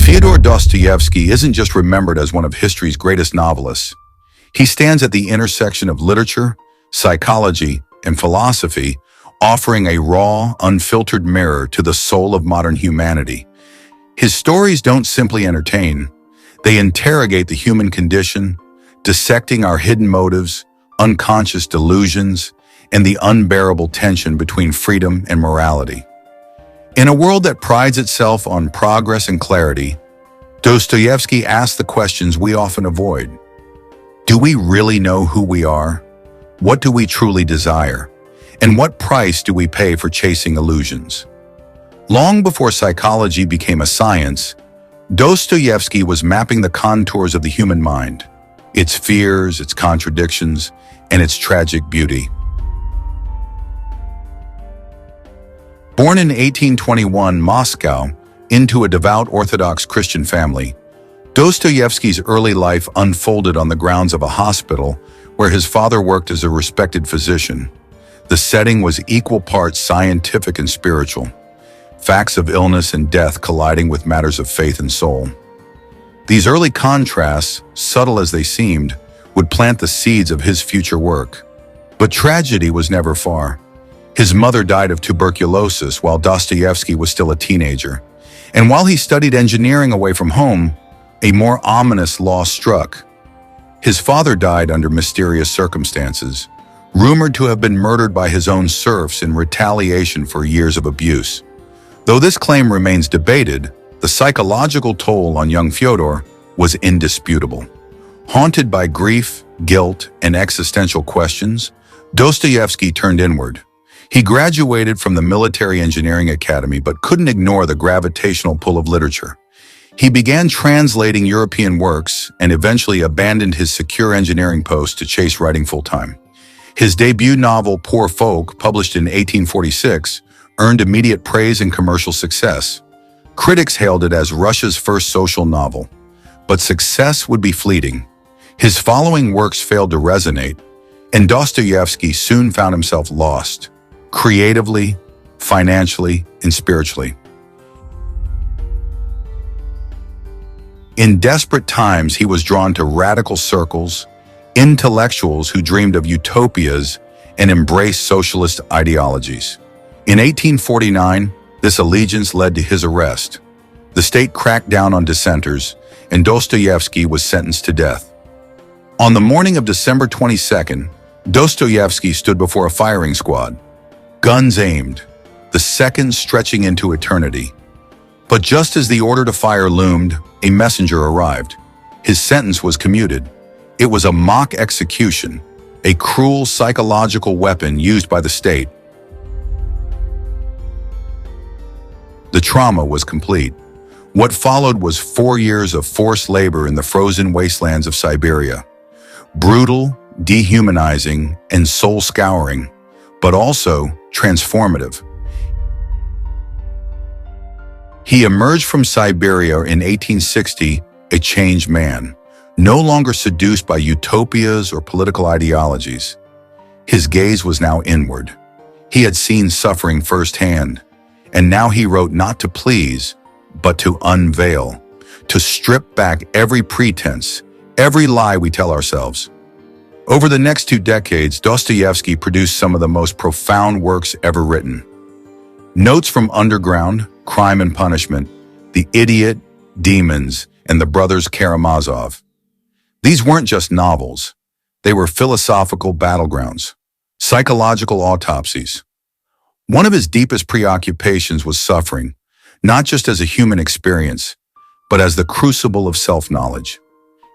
Fyodor Dostoevsky isn't just remembered as one of history's greatest novelists. He stands at the intersection of literature, psychology, and philosophy, offering a raw, unfiltered mirror to the soul of modern humanity. His stories don't simply entertain, they interrogate the human condition, dissecting our hidden motives, unconscious delusions, and the unbearable tension between freedom and morality. In a world that prides itself on progress and clarity, Dostoevsky asks the questions we often avoid. Do we really know who we are? What do we truly desire? And what price do we pay for chasing illusions? Long before psychology became a science, Dostoevsky was mapping the contours of the human mind, its fears, its contradictions, and its tragic beauty. Born in 1821 Moscow into a devout Orthodox Christian family, Dostoevsky's early life unfolded on the grounds of a hospital where his father worked as a respected physician. The setting was equal parts scientific and spiritual, facts of illness and death colliding with matters of faith and soul. These early contrasts, subtle as they seemed, would plant the seeds of his future work. But tragedy was never far. His mother died of tuberculosis while Dostoevsky was still a teenager. And while he studied engineering away from home, a more ominous loss struck. His father died under mysterious circumstances, rumored to have been murdered by his own serfs in retaliation for years of abuse. Though this claim remains debated, the psychological toll on young Fyodor was indisputable. Haunted by grief, guilt, and existential questions, Dostoevsky turned inward. He graduated from the Military Engineering Academy but couldn't ignore the gravitational pull of literature. He began translating European works and eventually abandoned his secure engineering post to chase writing full-time. His debut novel, Poor Folk, published in 1846, earned immediate praise and commercial success. Critics hailed it as Russia's first social novel, but success would be fleeting. His following works failed to resonate, and Dostoevsky soon found himself lost, creatively, financially, and spiritually. In desperate times, he was drawn to radical circles, intellectuals who dreamed of utopias and embraced socialist ideologies. In 1849, this allegiance led to his arrest. The state cracked down on dissenters, and Dostoevsky was sentenced to death. On the morning of December 22nd, Dostoevsky stood before a firing squad, guns aimed, the seconds stretching into eternity. But just as the order to fire loomed, a messenger arrived. His sentence was commuted. It was a mock execution, a cruel psychological weapon used by the state. The trauma was complete. What followed was 4 years of forced labor in the frozen wastelands of Siberia. Brutal, dehumanizing, and soul-scouring, but also transformative. He emerged from Siberia in 1860 a changed man, no longer seduced by utopias or political ideologies. His gaze was now inward. He had seen suffering firsthand, and now he wrote not to please, but to unveil, to strip back every pretense, every lie we tell ourselves. Over the next 2 decades, Dostoevsky produced some of the most profound works ever written. Notes from Underground, Crime and Punishment, The Idiot, Demons, and The Brothers Karamazov. These weren't just novels. They were philosophical battlegrounds, psychological autopsies. One of his deepest preoccupations was suffering, not just as a human experience, but as the crucible of self-knowledge.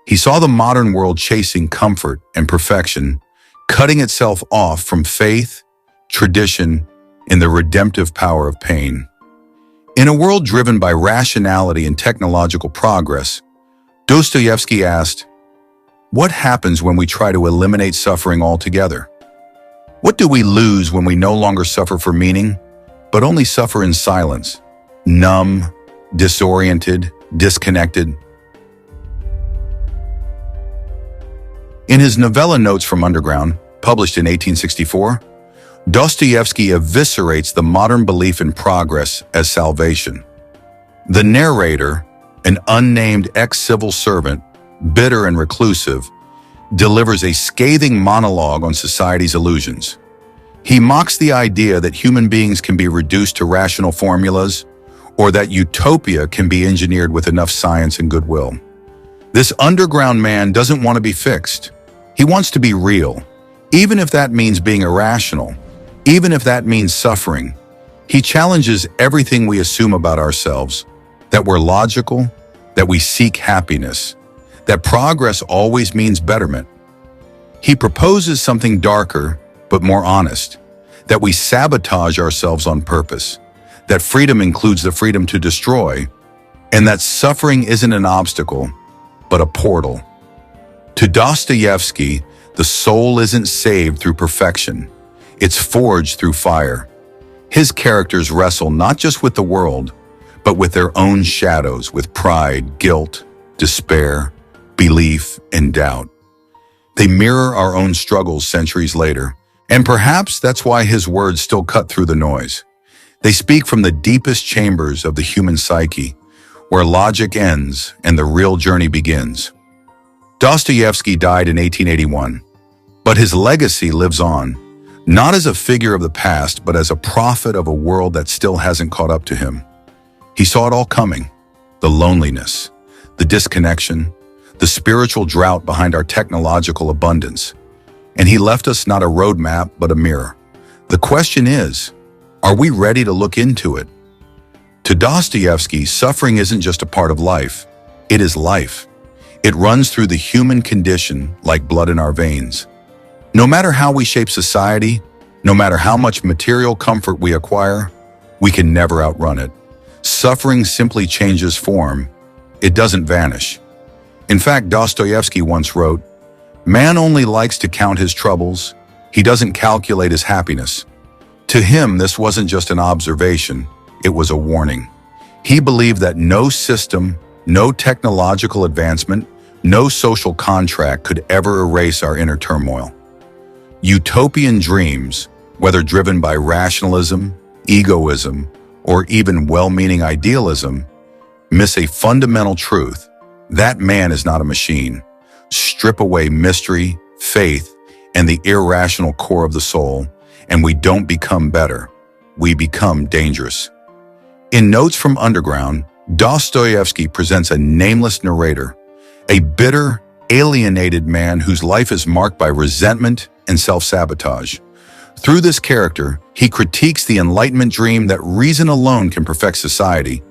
He saw the modern world chasing comfort and perfection, cutting itself off from faith, tradition, and the redemptive power of pain. In a world driven by rationality and technological progress, Dostoevsky asked, what happens when we try to eliminate suffering altogether? What do we lose when we no longer suffer for meaning, but only suffer in silence, numb, disoriented, disconnected? In his novella Notes from Underground, published in 1864, Dostoevsky eviscerates the modern belief in progress as salvation. The narrator, an unnamed ex-civil servant, bitter and reclusive, delivers a scathing monologue on society's illusions. He mocks the idea that human beings can be reduced to rational formulas, or that utopia can be engineered with enough science and goodwill. This underground man doesn't want to be fixed. He wants to be real, even if that means being irrational, even if that means suffering. He challenges everything we assume about ourselves, that we're logical, that we seek happiness, that progress always means betterment. He proposes something darker, but more honest, that we sabotage ourselves on purpose, that freedom includes the freedom to destroy, and that suffering isn't an obstacle, but a portal. To Dostoevsky, the soul isn't saved through perfection, it's forged through fire. His characters wrestle not just with the world, but with their own shadows, with pride, guilt, despair, belief, and doubt. They mirror our own struggles centuries later, and perhaps that's why his words still cut through the noise. They speak from the deepest chambers of the human psyche, where logic ends and the real journey begins. Dostoevsky died in 1881, but his legacy lives on, not as a figure of the past, but as a prophet of a world that still hasn't caught up to him. He saw it all coming, the loneliness, the disconnection, the spiritual drought behind our technological abundance. And he left us not a roadmap, but a mirror. The question is, are we ready to look into it? To Dostoevsky, suffering isn't just a part of life, it is life. It runs through the human condition like blood in our veins. No matter how we shape society, no matter how much material comfort we acquire, we can never outrun it. Suffering simply changes form. It doesn't vanish. In fact, Dostoevsky once wrote, "Man only likes to count his troubles. He doesn't calculate his happiness." To him, this wasn't just an observation, it was a warning. He believed that no system, no technological advancement, no social contract could ever erase our inner turmoil. Utopian dreams, whether driven by rationalism, egoism, or even well-meaning idealism, miss a fundamental truth. That man is not a machine. Strip away mystery, faith, and the irrational core of the soul, and we don't become better. We become dangerous. In Notes from Underground, Dostoevsky presents a nameless narrator, a bitter, alienated man whose life is marked by resentment and self-sabotage. Through this character, he critiques the Enlightenment dream that reason alone can perfect society.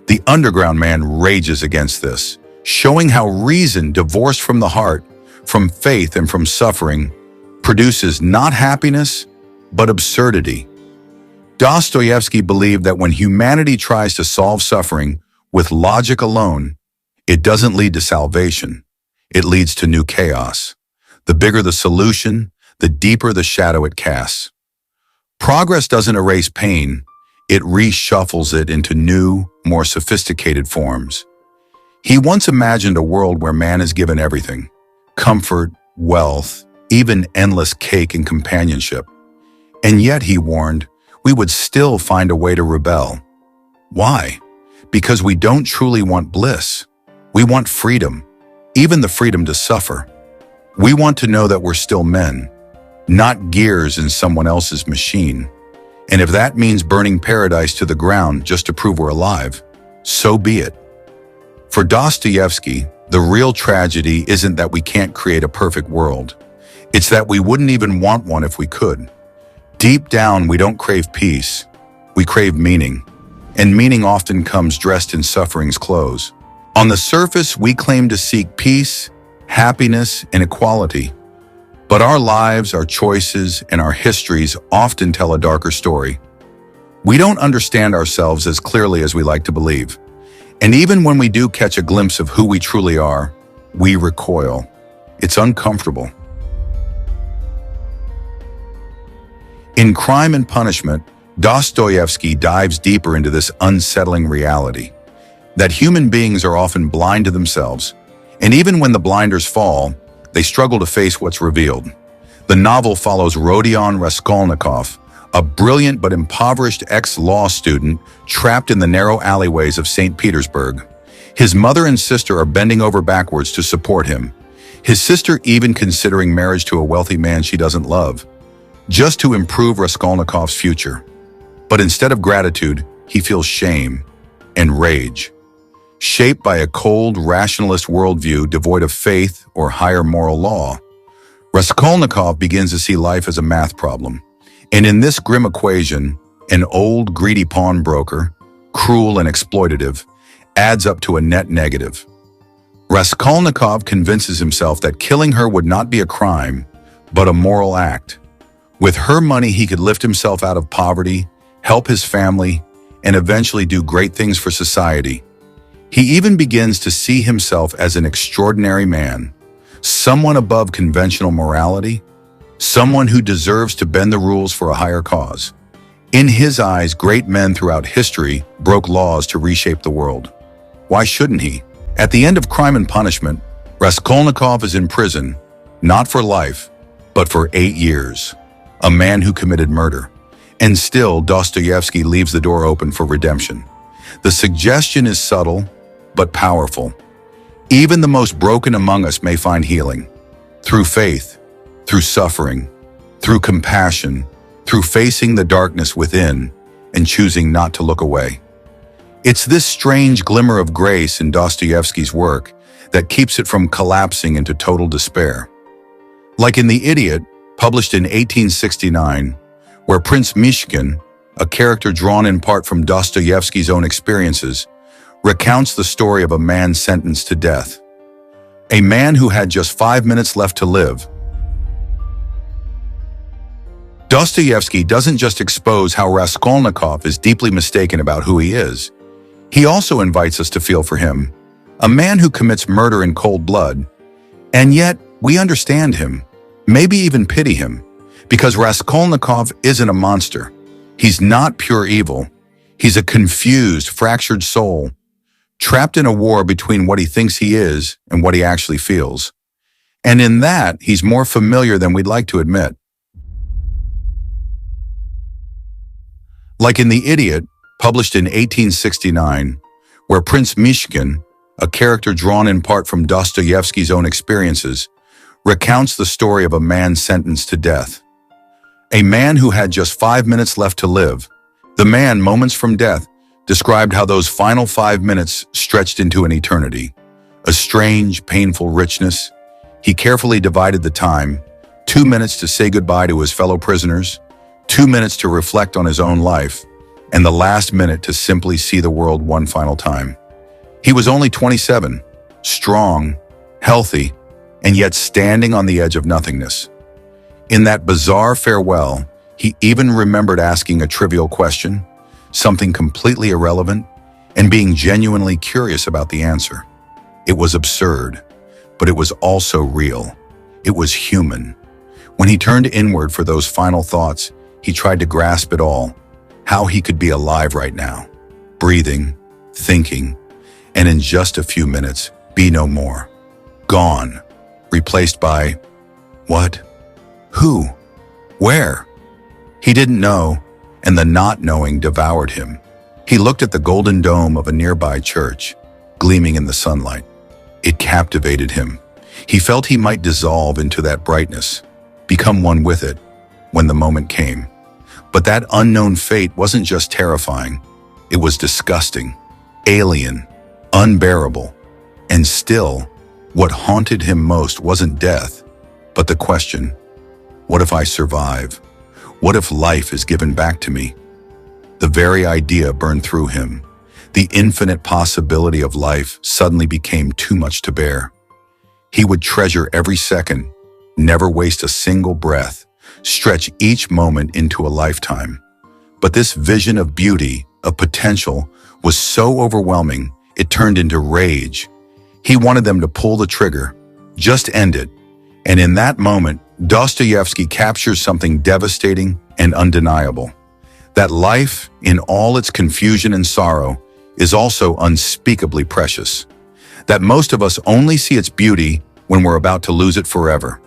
The underground man rages against this, showing how reason, divorced from the heart, from faith and from suffering, produces not happiness, but absurdity. Dostoevsky believed that when humanity tries to solve suffering with logic alone, it doesn't lead to salvation. It leads to new chaos. The bigger the solution, the deeper the shadow it casts. Progress doesn't erase pain, it reshuffles it into new, more sophisticated forms. He once imagined a world where man is given everything: comfort, wealth, even endless cake and companionship. And yet, he warned, we would still find a way to rebel. Why? Because we don't truly want bliss. We want freedom, even the freedom to suffer. We want to know that we're still men, not gears in someone else's machine. And if that means burning paradise to the ground just to prove we're alive, so be it. For Dostoevsky, the real tragedy isn't that we can't create a perfect world. It's that we wouldn't even want one if we could. Deep down, we don't crave peace. We crave meaning. And meaning often comes dressed in suffering's clothes. On the surface, we claim to seek peace, happiness, and equality. But our lives, our choices, and our histories often tell a darker story. We don't understand ourselves as clearly as we like to believe. And even when we do catch a glimpse of who we truly are, we recoil. It's uncomfortable. In Crime and Punishment, Dostoevsky dives deeper into this unsettling reality, that human beings are often blind to themselves, and even when the blinders fall, they struggle to face what's revealed. The novel follows Rodion Raskolnikov, a brilliant but impoverished ex-law student trapped in the narrow alleyways of St. Petersburg. His mother and sister are bending over backwards to support him. His sister even considering marriage to a wealthy man she doesn't love, just to improve Raskolnikov's future. But instead of gratitude, he feels shame and rage. Shaped by a cold, rationalist worldview devoid of faith or higher moral law, Raskolnikov begins to see life as a math problem. And in this grim equation, an old, greedy pawnbroker, cruel and exploitative, adds up to a net negative. Raskolnikov convinces himself that killing her would not be a crime, but a moral act. With her money, he could lift himself out of poverty, help his family, and eventually do great things for society. He even begins to see himself as an extraordinary man, someone above conventional morality, someone who deserves to bend the rules for a higher cause. In his eyes, great men throughout history broke laws to reshape the world. Why shouldn't he? At the end of Crime and Punishment, Raskolnikov is in prison, not for life, but for 8 years. A man who committed murder. And still, Dostoevsky leaves the door open for redemption. The suggestion is subtle, but powerful. Even the most broken among us may find healing. Through faith, through suffering, through compassion, through facing the darkness within and choosing not to look away. It's this strange glimmer of grace in Dostoevsky's work that keeps it from collapsing into total despair. Like in The Idiot, published in 1869, where Prince Mishkin, a character drawn in part from Dostoevsky's own experiences, recounts the story of a man sentenced to death. A man who had just 5 minutes left to live. Dostoevsky doesn't just expose how Raskolnikov is deeply mistaken about who he is. He also invites us to feel for him, a man who commits murder in cold blood. And yet, we understand him, maybe even pity him, because Raskolnikov isn't a monster. He's not pure evil. He's a confused, fractured soul, trapped in a war between what he thinks he is and what he actually feels. And in that, he's more familiar than we'd like to admit. Like in The Idiot, published in 1869, where Prince Mishkin, a character drawn in part from Dostoevsky's own experiences, recounts the story of a man sentenced to death. A man who had just 5 minutes left to live. The man, moments from death, described how those final 5 minutes stretched into an eternity. A strange, painful richness. He carefully divided the time, 2 minutes to say goodbye to his fellow prisoners, 2 minutes to reflect on his own life, and the last minute to simply see the world one final time. He was only 27, strong, healthy, and yet standing on the edge of nothingness. In that bizarre farewell, he even remembered asking a trivial question, something completely irrelevant, and being genuinely curious about the answer. It was absurd, but it was also real. It was human. When he turned inward for those final thoughts, he tried to grasp it all, how he could be alive right now, breathing, thinking, and in just a few minutes, be no more. Gone, replaced by what? Who? Where? He didn't know, and the not knowing devoured him. He looked at the golden dome of a nearby church, gleaming in the sunlight. It captivated him. He felt he might dissolve into that brightness, become one with it, when the moment came. But that unknown fate wasn't just terrifying. It was disgusting, alien, unbearable. And still, what haunted him most wasn't death, but the question, what if I survive? What if life is given back to me? The very idea burned through him. The infinite possibility of life suddenly became too much to bear. He would treasure every second, never waste a single breath, stretch each moment into a lifetime. But this vision of beauty, of potential, was so overwhelming, it turned into rage. He wanted them to pull the trigger, just end it. And in that moment, Dostoevsky captures something devastating and undeniable. That life, in all its confusion and sorrow, is also unspeakably precious. That most of us only see its beauty when we're about to lose it forever.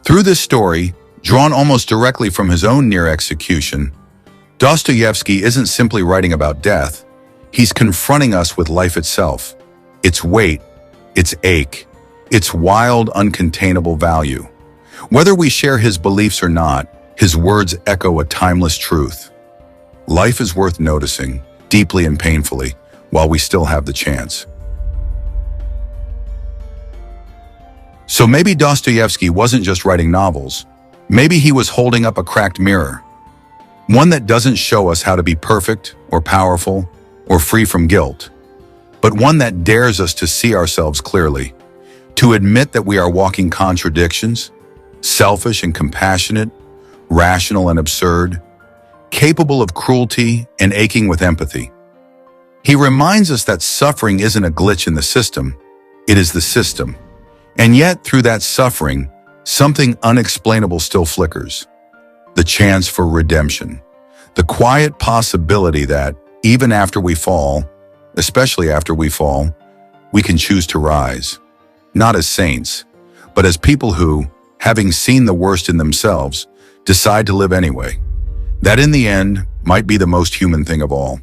Through this story, drawn almost directly from his own near execution, Dostoevsky isn't simply writing about death, he's confronting us with life itself. its weight, its ache, its wild, uncontainable value. Whether we share his beliefs or not, his words echo a timeless truth. Life is worth noticing, deeply and painfully, while we still have the chance. So maybe Dostoevsky wasn't just writing novels. Maybe he was holding up a cracked mirror. One that doesn't show us how to be perfect or powerful or free from guilt, but one that dares us to see ourselves clearly, to admit that we are walking contradictions, selfish and compassionate, rational and absurd, capable of cruelty and aching with empathy. He reminds us that suffering isn't a glitch in the system, it is the system. And yet, through that suffering, something unexplainable still flickers. The chance for redemption. The quiet possibility that, even after we fall, especially after we fall, we can choose to rise. Not as saints, but as people who, having seen the worst in themselves, decide to live anyway. That in the end might be the most human thing of all.